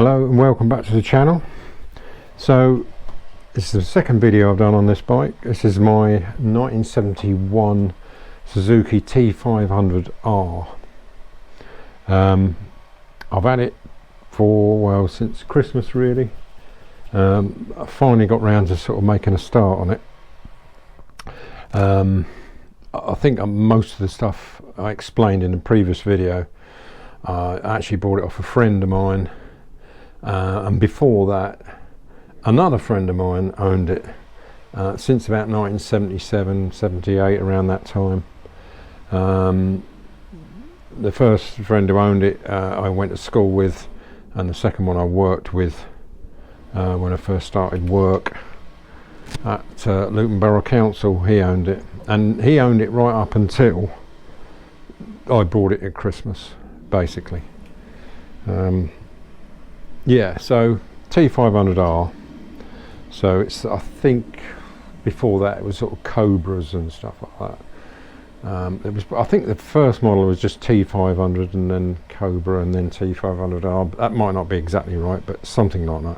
Hello and welcome back to the channel. So this is the second video I've done on this bike. This is my 1971 Suzuki T500R. I've had it for, since Christmas really. I finally got round to sort of making a start on it. I think most of the stuff I explained in the previous video, I actually bought it off a friend of mine. And before that, another friend of mine owned it since about 1977, 78, around that time. The first friend who owned it I went to school with, and the second one I worked with when I first started work at Luton Borough Council. He owned it, and he owned it right up until I bought it at Christmas, basically. Yeah, so T500R. So it's, I think before that it was sort of Cobras and stuff like that. It was, I think the first model was just T500 and then Cobra and then T500R. That might not be exactly right, but something like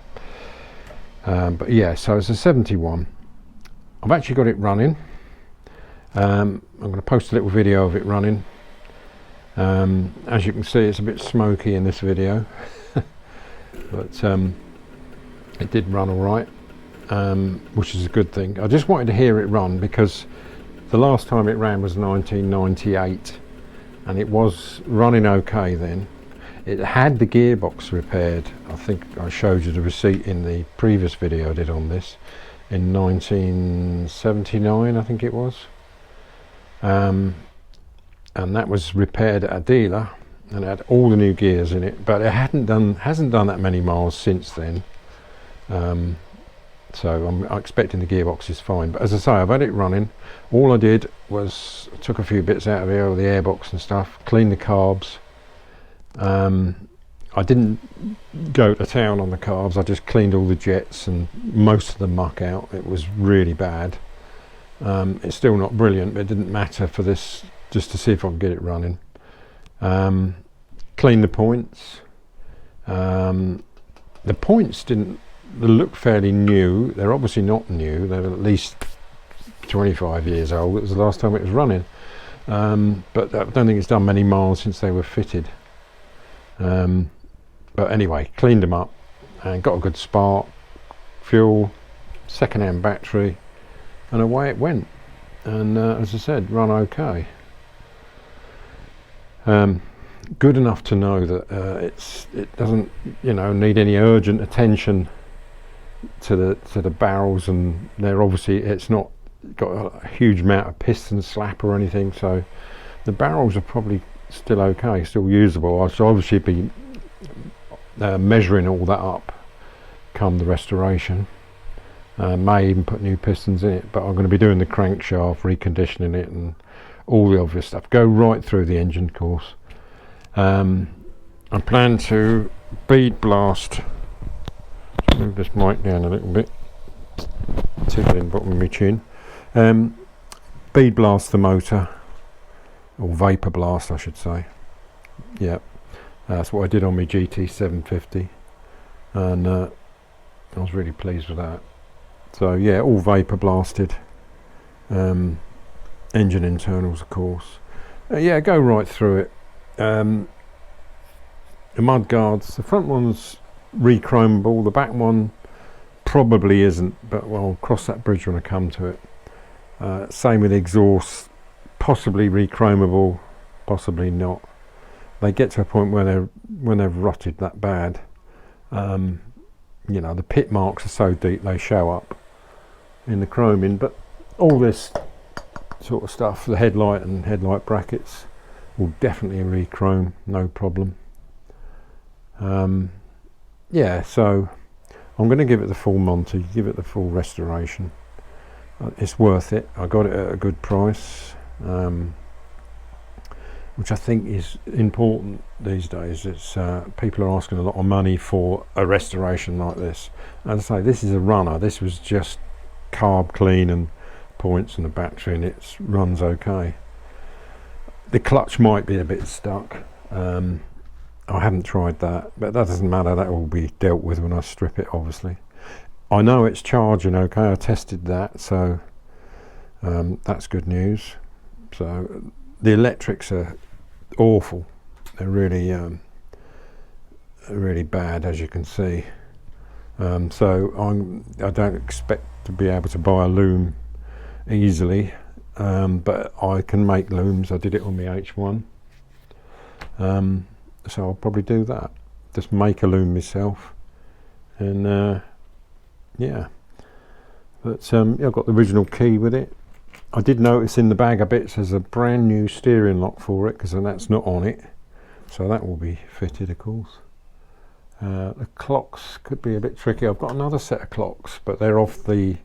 that. But yeah, so it's a 71. I've actually got it running. I'm going to post a little video of it running. As you can see, it's a bit smoky in this video. But it did run all right, which is a good thing. I just wanted to hear it run because the last time it ran was 1998, and it was running okay then. It had the gearbox repaired. I think I showed you the receipt in the previous video I did on this in 1979, I think it was. And that was repaired at a dealer, and it had all the new gears in it, but it hasn't done that many miles since then. So I'm expecting the gearbox is fine. But as I say, I've had it running. All I did was took a few bits out of here, the airbox and stuff, cleaned the carbs. I didn't go to town on the carbs. I just cleaned all the jets and most of the muck out. It was really bad. It's still not brilliant, but it didn't matter for this, just to see if I could get it running. Clean the points. The points they look fairly new. They're obviously not new. They're at least 25 years old. It was the last time it was running. But I don't think it's done many miles since they were fitted. But anyway, cleaned them up and got a good spark, fuel, second-hand battery, and away it went. And as I said, run okay. Good enough to know that it doesn't, need any urgent attention to the barrels, and they're obviously, it's not got a huge amount of piston slap or anything, so the barrels are probably still okay, still usable. I should obviously be measuring all that up come the restoration. May even put new pistons in it, but I'm going to be doing the crankshaft, reconditioning it, and all the obvious stuff. Go right through the engine course. I plan to bead blast. Move this mic down a little bit. Tickling bottom of my chin. Bead blast the motor, or vapor blast, I should say. Yeah, that's what I did on my GT750, and I was really pleased with that. So yeah, all vapor blasted. Engine internals, of course. Yeah, go right through it. The mud guards, the front one's rechromable, the back one probably isn't, but we'll cross that bridge when I come to it. Same with the exhaust, possibly rechromable, possibly not. They get to a point where they've rotted that bad. The pit marks are so deep they show up in the chroming, but all this sort of stuff, the headlight and headlight brackets, will definitely re-chrome, no problem. Yeah, so I'm going to give it the full Monty, give it the full restoration. It's worth it. I got it at a good price, which I think is important these days. It's people are asking a lot of money for a restoration like this. As I say, this is a runner. This was just carb clean and points and the battery, and it runs okay. The clutch might be a bit stuck. I haven't tried that, but that doesn't matter, that will be dealt with when I strip it, obviously. I know it's charging okay, I tested that, so that's good news. So the electrics are awful, they're really really bad, as you can see. So I don't expect to be able to buy a loom easily, but I can make looms. I did it on the H1, so I'll probably do that, just make a loom myself. And yeah, but I've got the original key with it. I did notice in the bag of bits there's a brand new steering lock for it, because that's not on it, so that will be fitted, of course. The clocks could be a bit tricky. I've got another set of clocks, but they're off the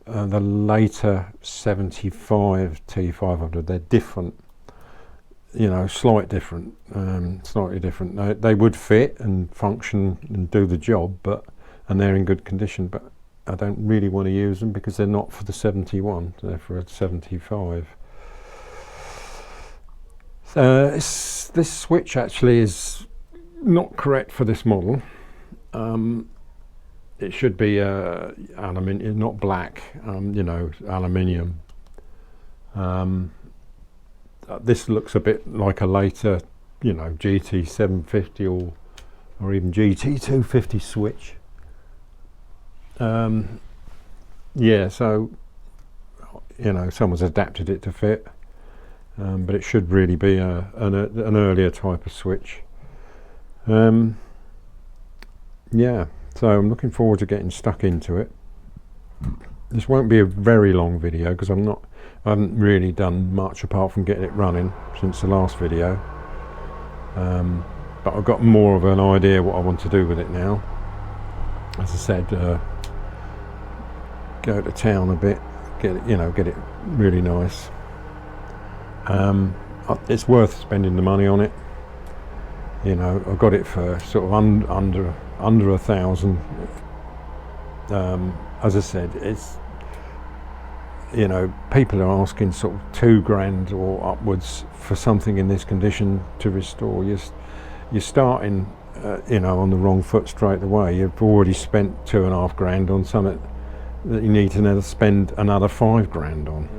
later 75 T500. They're different, slightly different. They would fit and function and do the job, and they're in good condition, but I don't really want to use them because they're not for the 71, they're for a 75. This switch actually is not correct for this model. It should be aluminium, not black, aluminium. This looks a bit like a later, GT750 or even GT250 switch. Yeah, so someone's adapted it to fit, but it should really be an earlier type of switch. Yeah, so I'm looking forward to getting stuck into it. This won't be a very long video because I haven't really done much apart from getting it running since the last video, but I've got more of an idea what I want to do with it now. As I said, go to town a bit, get it really nice. It's worth spending the money on it. I got it for sort of under $1,000. As I said, it's people are asking sort of $2,000 or upwards for something in this condition to restore. You're starting on the wrong foot straight away. You've already spent $2,500 on something that you need to now spend another $5,000 on.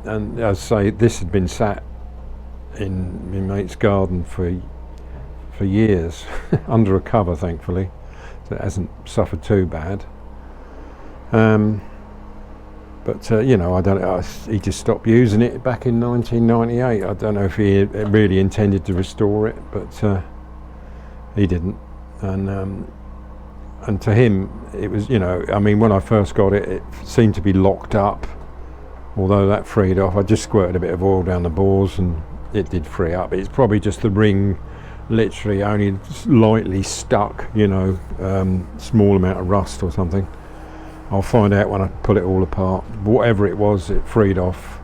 And as I say, this had been sat in my mate's garden for years under a cover, thankfully, so it hasn't suffered too bad. But I don't know, he just stopped using it back in 1998. I don't know if he really intended to restore it, but he didn't. And to him it was, when I first got it, it seemed to be locked up, although that freed off. I just squirted a bit of oil down the bores and it did free up. It's probably just the ring literally only lightly stuck, small amount of rust or something. I'll find out when I pull it all apart. Whatever it was, it freed off.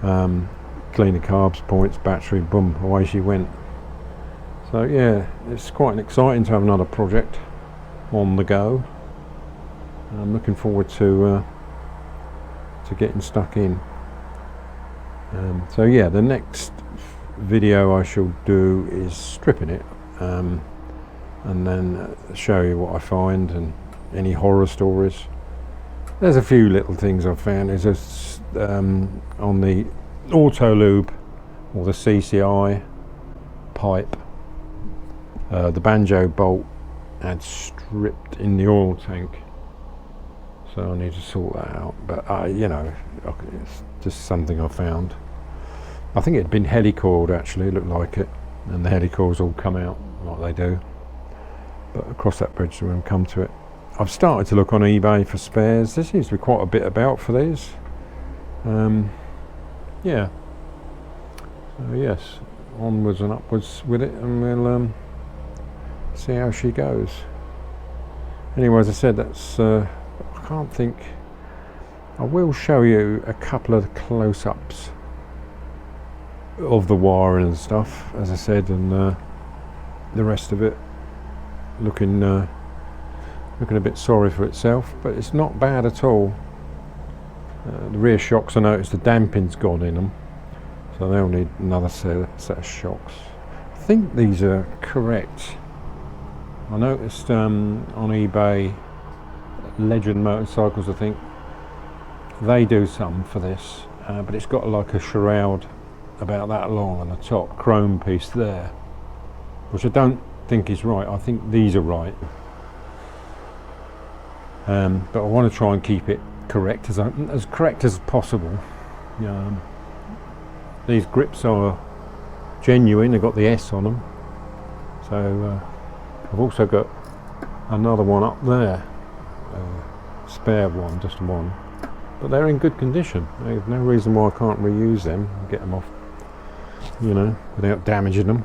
Clean the carbs, points, battery, boom, away she went. So yeah, it's quite exciting to have another project on the go. I'm looking forward to getting stuck in. So yeah, the next video I shall do is stripping it, and then show you what I find and any horror stories. There's a few little things I've found. There's on the auto lube or the CCI pipe, the banjo bolt had stripped in the oil tank, so I need to sort that out. But it's just something I found. I think it had been helicoiled actually, it looked like it, and the helicoils all come out like they do. But across that bridge when we come to it. I've started to look on eBay for spares. There seems to be quite a bit about for these. Yeah. So yes, onwards and upwards with it, and we'll see how she goes. Anyway, as I said, that's I can't think. I will show you a couple of close-ups of the wiring and stuff, as I said, and the rest of it looking a bit sorry for itself, but it's not bad at all. The rear shocks, I noticed the damping's gone in them, so they'll need another set of shocks. I think these are correct. I noticed on eBay, Legend Motorcycles, I think they do some for this, but it's got like a shroud about that long on the top, chrome piece there, which I don't think is right. I think these are right, but I want to try and keep it correct, as correct as possible. These grips are genuine, they've got the S on them, so I've also got another one up there, spare one, just one, but they're in good condition. There's no reason why I can't reuse them and get them off, without damaging them.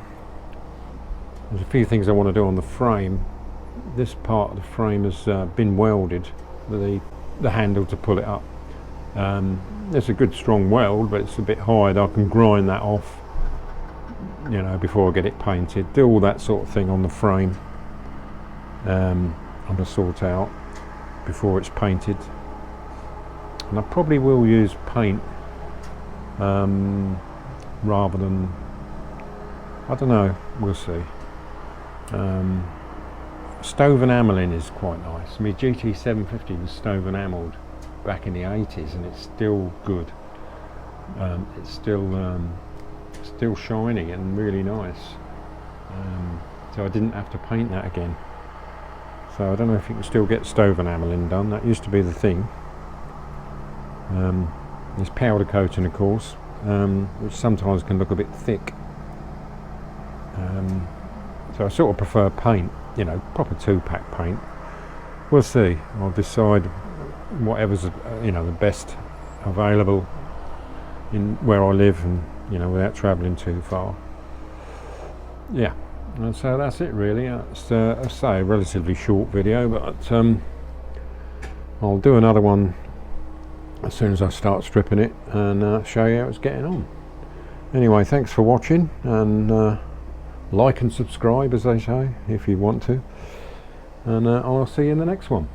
There's a few things I want to do on the frame. This part of the frame has been welded, the handle to pull it up. It's a good strong weld, but it's a bit hard. I can grind that off, before I get it painted. Do all that sort of thing on the frame. I'm going to sort out before it's painted. And I probably will use paint rather than, I don't know, we'll see. Stove enamelling is quite nice. My GT750 was stove enameled back in the 80s, and it's still good. It's still shiny and really nice. So I didn't have to paint that again. So I don't know if you can still get stove enamelling done. That used to be the thing. There's powder coating, of course, which sometimes can look a bit thick. So I sort of prefer paint, proper 2-pack paint. We'll see. I'll decide whatever's the best available in where I live, and without travelling too far. Yeah, and so that's it really. It's I say a relatively short video, but I'll do another one as soon as I start stripping it and show you how it's getting on. Anyway, thanks for watching, and like and subscribe, as they say, if you want to, and I'll see you in the next one.